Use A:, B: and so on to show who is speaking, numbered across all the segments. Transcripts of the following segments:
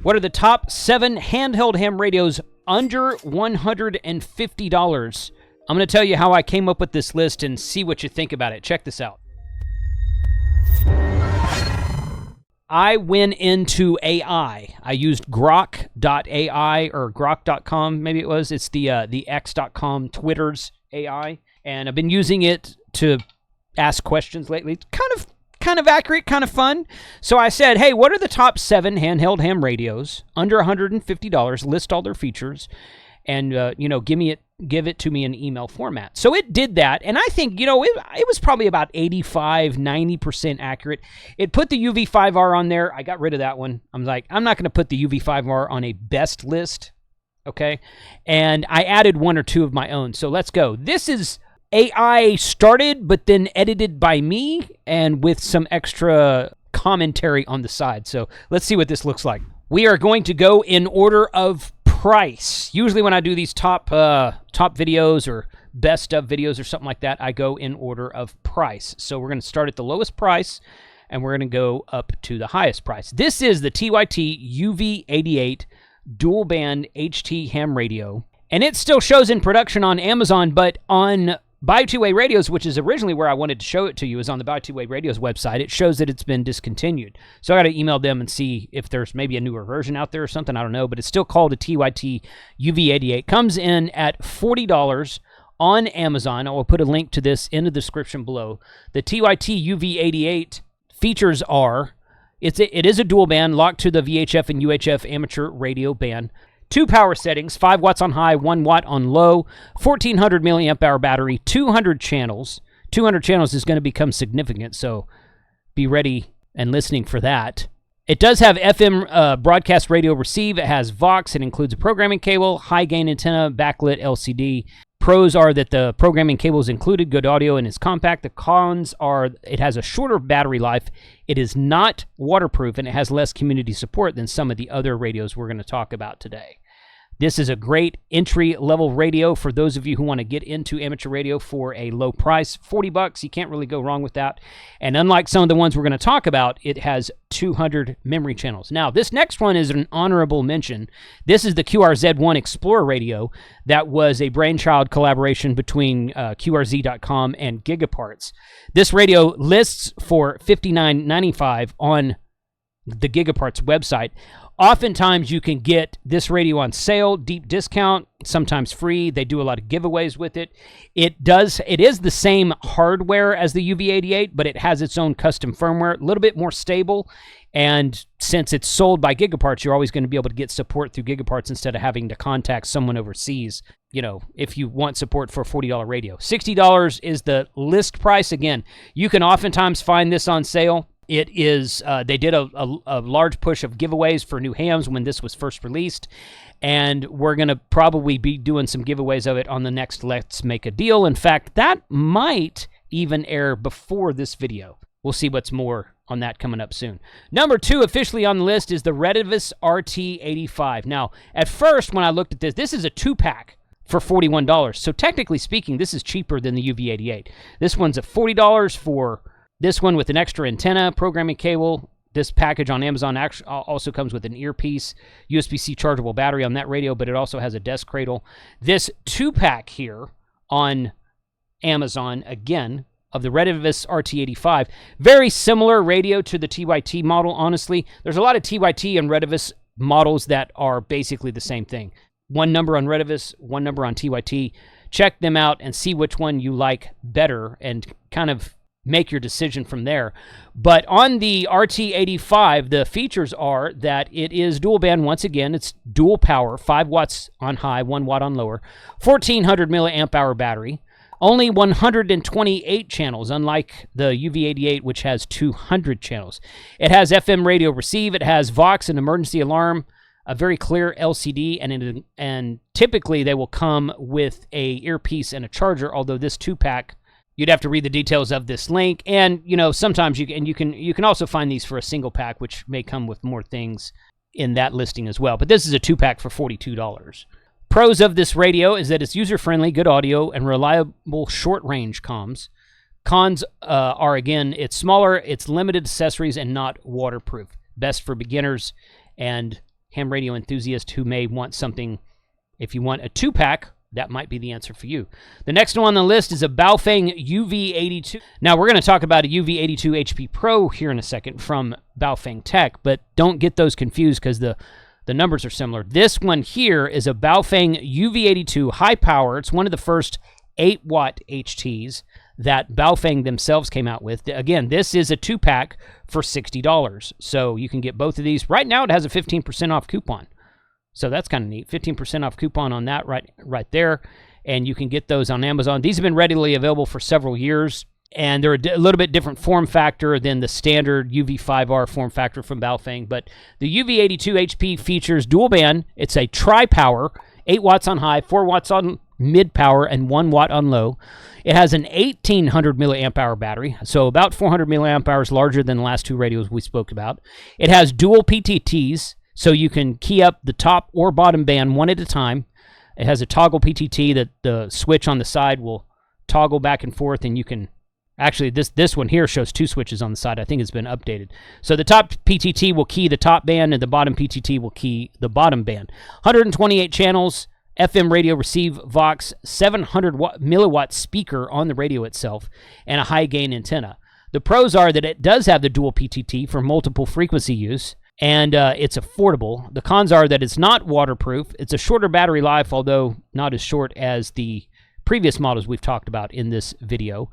A: What are the top 7 handheld ham radios under $150? I'm going to tell you how I came up with this list and see what you think about it. Check this out. I went into AI. I used grok.ai or grok.com, maybe it was. It's the x.com Twitter's AI, and I've been using it to ask questions lately. Kind of accurate, kind of fun. So I said, hey, what are the top 7 handheld ham radios under $150? List all their features, and give it to me in email format. So it did that, and I think, it was probably about 85-90% accurate. It put the UV5R on there. I got rid of that one. I'm like, I'm not going to put the UV5R on a best list, okay? And I added 1 or 2 of my own. So let's go. This is AI started, but then edited by me, and with some extra commentary on the side. So let's see what this looks like. We are going to go in order of price. Usually when I do these top videos or best of videos or something like that, I go in order of price. So we're going to start at the lowest price, and we're going to go up to the highest price. This is the TYT UV88 dual band HT ham radio, and it still shows in production on Amazon, but on Buy Two Way Radios, which is originally where I wanted to show it to you, is on the Buy Two Way Radios website. It shows that it's been discontinued. So I got to email them and see if there's maybe a newer version out there or something. I don't know, but it's still called a TYT UV88. Comes in at $40 on Amazon. I will put a link to this in the description below. The TYT UV88 features are, it is a dual band locked to the VHF and UHF amateur radio band. 2 power settings, 5 watts on high, 1 watt on low, 1400 milliamp hour battery, 200 channels. 200 channels is going to become significant, so be ready and listening for that. It does have FM broadcast radio receive. It has Vox. It includes a programming cable, high gain antenna, backlit LCD. Pros are that the programming cable is included, good audio, and it's compact. The cons are it has a shorter battery life. It is not waterproof, and it has less community support than some of the other radios we're going to talk about today. This is a great entry-level radio for those of you who want to get into amateur radio for a low price. $40, you can't really go wrong with that. And unlike some of the ones we're going to talk about, it has 200 memory channels. Now, this next one is an honorable mention. This is the QRZ1 Explorer radio that was a brainchild collaboration between QRZ.com and Gigaparts. This radio lists for $59.95 on the Gigaparts website. Oftentimes, you can get this radio on sale, deep discount, sometimes free. They do a lot of giveaways with it. It is the same hardware as the UV88, but it has its own custom firmware, a little bit more stable. And since it's sold by Gigaparts, you're always going to be able to get support through Gigaparts instead of having to contact someone overseas, if you want support for a $40 radio. $60 is the list price. Again, you can oftentimes find this on sale. It is, they did a large push of giveaways for new hams when this was first released, and we're going to probably be doing some giveaways of it on the next Let's Make a Deal. In fact, that might even air before this video. We'll see what's more on that coming up soon. Number 2 officially on the list is the Retevis RT85. Now, at first, when I looked at this, this is a 2-pack for $41. So technically speaking, this is cheaper than the UV88. This one's at $40 for this one with an extra antenna, programming cable. This package on Amazon also comes with an earpiece, USB-C chargeable battery on that radio, but it also has a desk cradle. This 2-pack here on Amazon, again, of the Retevis RT85, very similar radio to the TYT model, honestly. There's a lot of TYT and Retevis models that are basically the same thing. One number on Retevis, one number on TYT. Check them out and see which one you like better and kind of make your decision from there. But on the RT85, the features are that it is dual band. Once again, it's dual power, 5 watts on high, 1 watt on lower, 1400 milliamp hour battery, only 128 channels, unlike the UV88, which has 200 channels. It has FM radio receive, it has Vox, an emergency alarm, a very clear LCD, and typically they will come with a earpiece and a charger, although this 2-pack, you'd have to read the details of this link, and sometimes you can also find these for a single pack, which may come with more things in that listing as well. But this is a 2-pack for $42. Pros of this radio is that it's user-friendly, good audio, and reliable short-range comms. Cons are, again, it's smaller, it's limited accessories, and not waterproof. Best for beginners and ham radio enthusiast who may want something. If you want a 2-pack, that might be the answer for you. The next one on the list is a Baofeng UV82. Now, we're going to talk about a UV82 HP Pro here in a second from Baofeng Tech, but don't get those confused because the numbers are similar. This one here is a Baofeng UV82 high power. It's one of the first 8-watt HTs that Baofeng themselves came out with. Again, this is a 2-pack for $60. So you can get both of these. Right now, it has a 15% off coupon. So that's kind of neat. 15% off coupon on that right there. And you can get those on Amazon. These have been readily available for several years. And they're a little bit different form factor than the standard UV5R form factor from Baofeng. But the UV82 HP features dual band. It's a tri-power, 8 watts on high, 4 watts on mid power, and 1 watt on low. It has an 1800 milliamp hour battery, so about 400 milliamp hours larger than the last two radios we spoke about. It has dual PTTs, so you can key up the top or bottom band one at a time. It has a toggle PTT that the switch on the side will toggle back and forth, and you can actually, this one here shows 2 switches on the side. I think it's been updated. So the top PTT will key the top band, and the bottom PTT will key the bottom band. 128 channels, FM radio receive Vox, 700 milliwatt speaker on the radio itself, and a high gain antenna. The pros are that it does have the dual PTT for multiple frequency use, and it's affordable. The cons are that it's not waterproof. It's a shorter battery life, although not as short as the previous models we've talked about in this video.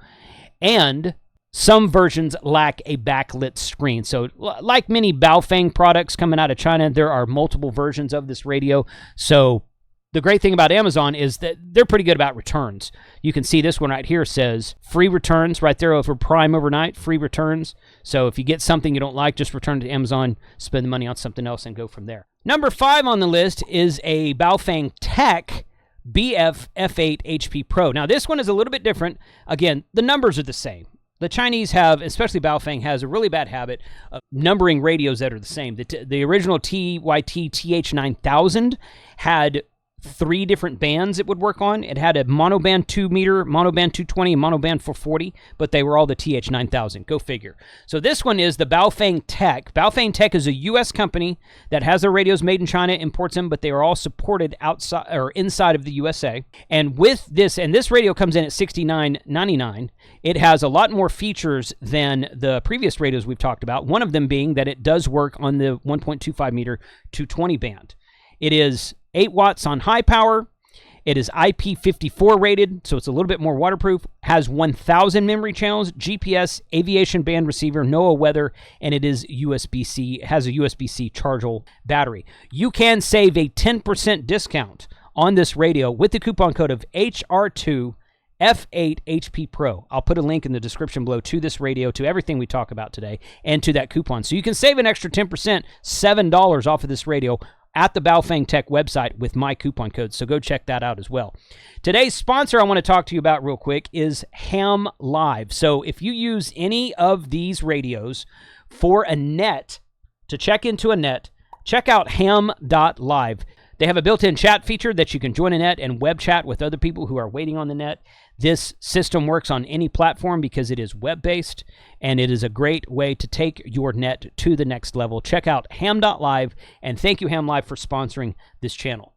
A: And some versions lack a backlit screen. So like many Baofeng products coming out of China, there are multiple versions of this radio. So the great thing about Amazon is that they're pretty good about returns. You can see this one right here says free returns right there over Prime overnight, free returns. So if you get something you don't like, just return it to Amazon, spend the money on something else, and go from there. Number 5 on the list is a Baofeng Tech BF F8 HP Pro. Now, this one is a little bit different. Again, the numbers are the same. The Chinese have, especially Baofeng, has a really bad habit of numbering radios that are the same. The original TYT TH9000 had 3 different bands it would work on. It had a monoband 2 meter, monoband 220, and monoband 440, but they were all the TH9000. Go figure. So this one is the Baofeng Tech. Baofeng Tech is a U.S. company that has their radios made in China, imports them, but they are all supported outside or inside of the USA. And with this, and this radio comes in at $69.99. It has a lot more features than the previous radios we've talked about. One of them being that it does work on the 1.25 meter 220 band. It is 8 watts on high power. It is IP54 rated, so it's a little bit more waterproof. Has 1,000 memory channels, GPS, aviation band receiver, NOAA weather, and it is USB-C. It has a USB-C chargeable battery. You can save a 10% discount on this radio with the coupon code of HR2 F8 HP Pro. I'll put a link in the description below to this radio, to everything we talk about today, and to that coupon. So you can save an extra 10%, $7 off of this radio at the Baofeng Tech website with my coupon code, so go check that out as well. Today's sponsor I want to talk to you about real quick is Ham Live. So if you use any of these radios for a net, to check into a net, check out ham.live. They have a built-in chat feature that you can join a net and web chat with other people who are waiting on the net. This system works on any platform because it is web-based, and it is a great way to take your net to the next level. Check out ham.live, and thank you, Ham Live, for sponsoring this channel.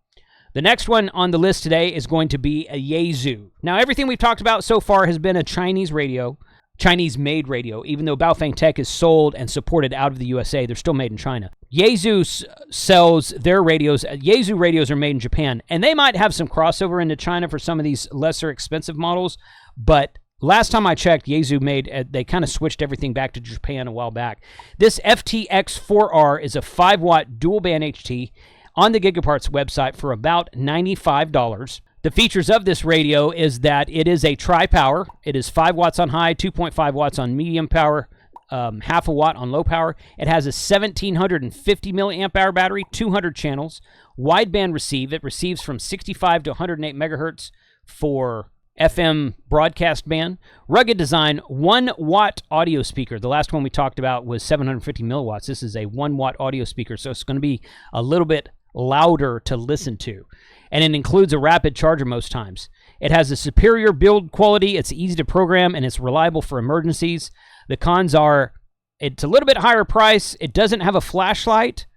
A: The next one on the list today is going to be a Yaesu. Now, everything we've talked about so far has been a Chinese radio, Chinese-made radio. Even though Baofeng Tech is sold and supported out of the USA, they're still made in China. Yaesu sells their radios. Yaesu radios are made in Japan, and they might have some crossover into China for some of these lesser expensive models, but last time I checked, Yaesu they kind of switched everything back to Japan a while back. This FTX4R is a 5-watt dual-band HT on the Gigaparts website for about $95. The features of this radio is that it is a tri-power. It is 5 watts on high, 2.5 watts on medium power, half a watt on low power. It has a 1750 milliamp hour battery, 200 channels, wideband receive. It receives from 65 to 108 megahertz for FM broadcast band. Rugged design, 1 watt audio speaker. The last one we talked about was 750 milliwatts. This is a 1 watt audio speaker, so it's going to be a little bit louder to listen to. And it includes a rapid charger most times. It has a superior build quality, it's easy to program, and it's reliable for emergencies. The cons are, it's a little bit higher price, it doesn't have a flashlight,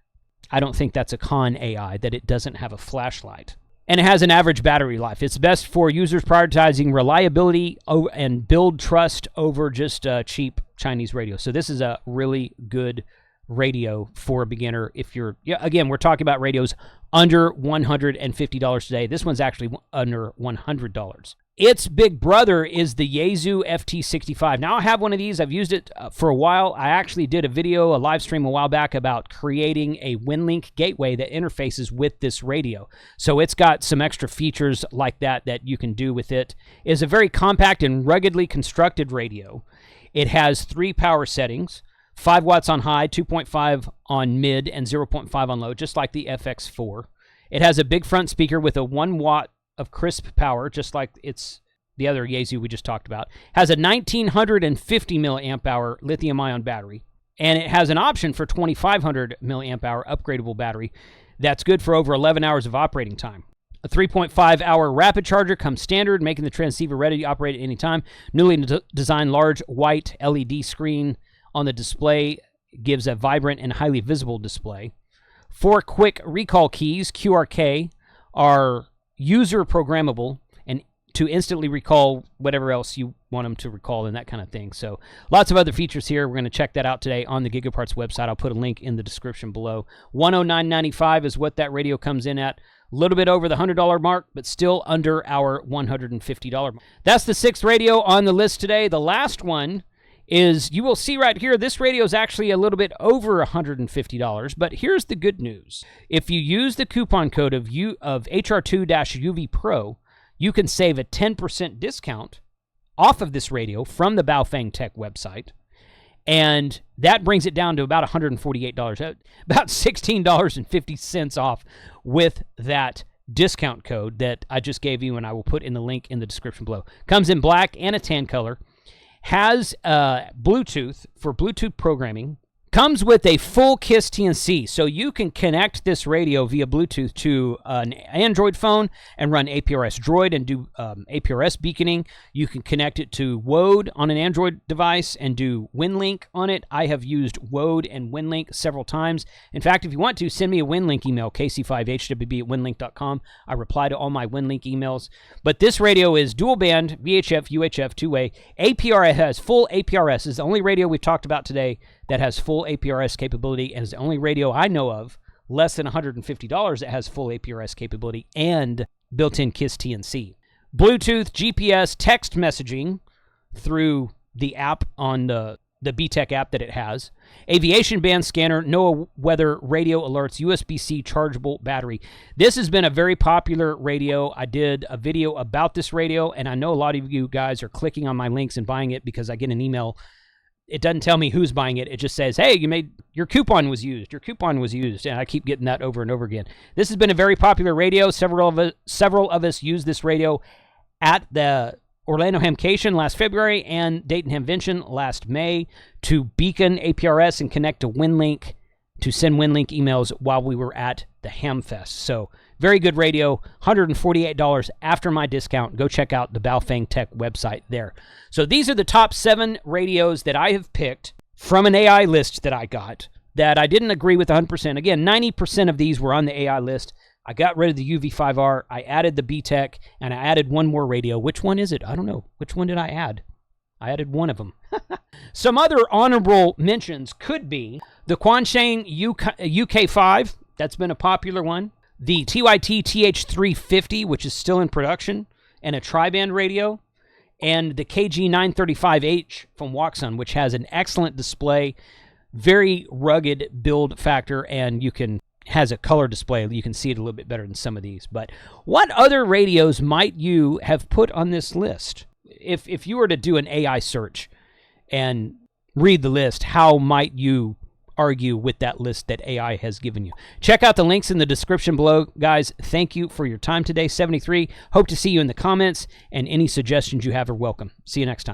A: I don't think that's a con AI, that it doesn't have a flashlight. And it has an average battery life. It's best for users prioritizing reliability and build trust over just cheap Chinese radio. So this is a really good radio for a beginner. If you're, again, we're talking about radios under $150 today. This one's actually under $100. Its big brother is the Yaesu FT65. Now I have one of these. I've used it for a while. I actually did a live stream a while back about creating a WinLink gateway that interfaces with this radio. So it's got some extra features like that you can do with it. It is a very compact and ruggedly constructed radio. It has 3 power settings, 5 watts on high, 2.5 on mid, and 0.5 on low, just like the FX4. It has a big front speaker with a 1 watt of crisp power, just like it's the other Yaesu we just talked about. Has a 1950 milliamp hour lithium-ion battery, and it has an option for 2500 milliamp hour upgradable battery. That's good for over 11 hours of operating time. A 3.5 hour rapid charger comes standard, making the transceiver ready to operate at any time. Newly designed large white LED screen on the display gives a vibrant and highly visible display. 4 quick recall keys, QRK, are user programmable and to instantly recall whatever else you want them to recall and that kind of thing. So lots of other features here. We're going to check that out today on the Gigaparts website. I'll put a link in the description below. $109.95 is what that radio comes in at. A little bit over the $100 mark, but still under our $150 mark. That's the 6th radio on the list today. The last one is, you will see right here, this radio is actually a little bit over $150, but here's the good news. If you use the coupon code of HR2-UV Pro, you can save a 10% discount off of this radio from the Baofeng Tech website, and that brings it down to about $148, about $16.50 off with that discount code that I just gave you, and I will put in the link in the description below. Comes in black and a tan color. Has Bluetooth for Bluetooth programming. Comes with a full KISS TNC, so you can connect this radio via Bluetooth to an Android phone and run APRS Droid and do APRS beaconing. You can connect it to WODE on an Android device and do WinLink on it. I have used WODE and WinLink several times. In fact, if you want to, send me a WinLink email, kc5hwb@winlink.com. I reply to all my WinLink emails. But this radio is dual band, VHF, UHF, two-way. APRS has full APRS. It's the only radio we've talked about today that has full APRS capability, and is the only radio I know of less than $150 that has full APRS capability and built-in KISS TNC. Bluetooth, GPS, text messaging through the app on the BTEC app that it has. Aviation band scanner, NOAA weather radio alerts, USB-C chargeable battery. This has been a very popular radio. I did a video about this radio, and I know a lot of you guys are clicking on my links and buying it because I get an email. It doesn't tell me who's buying it. It just says, hey, your coupon was used. Your coupon was used. And I keep getting that over and over again. This has been a very popular radio. Several of us used this radio at the Orlando Hamcation last February and Dayton Hamvention last May to beacon APRS and connect to WinLink to send WinLink emails while we were at the Hamfest. So very good radio, $148 after my discount. Go check out the Baofeng Tech website there. So these are the top 7 radios that I have picked from an AI list that I got that I didn't agree with 100%. Again, 90% of these were on the AI list. I got rid of the UV5R. I added the BTEC, and I added one more radio. Which one is it? I don't know. Which one did I add? I added one of them. Some other honorable mentions could be the Quansheng UK5. That's been a popular one. The TYT TH350, which is still in production, and a tri-band radio. And the KG935H from Waxun, which has an excellent display, very rugged build factor, and has a color display. You can see it a little bit better than some of these. But what other radios might you have put on this list? If you were to do an AI search and read the list, how might you argue with that list that AI has given you? Check out the links in the description below. Guys, thank you for your time today. 73. Hope to see you in the comments, and any suggestions you have are welcome. See you next time.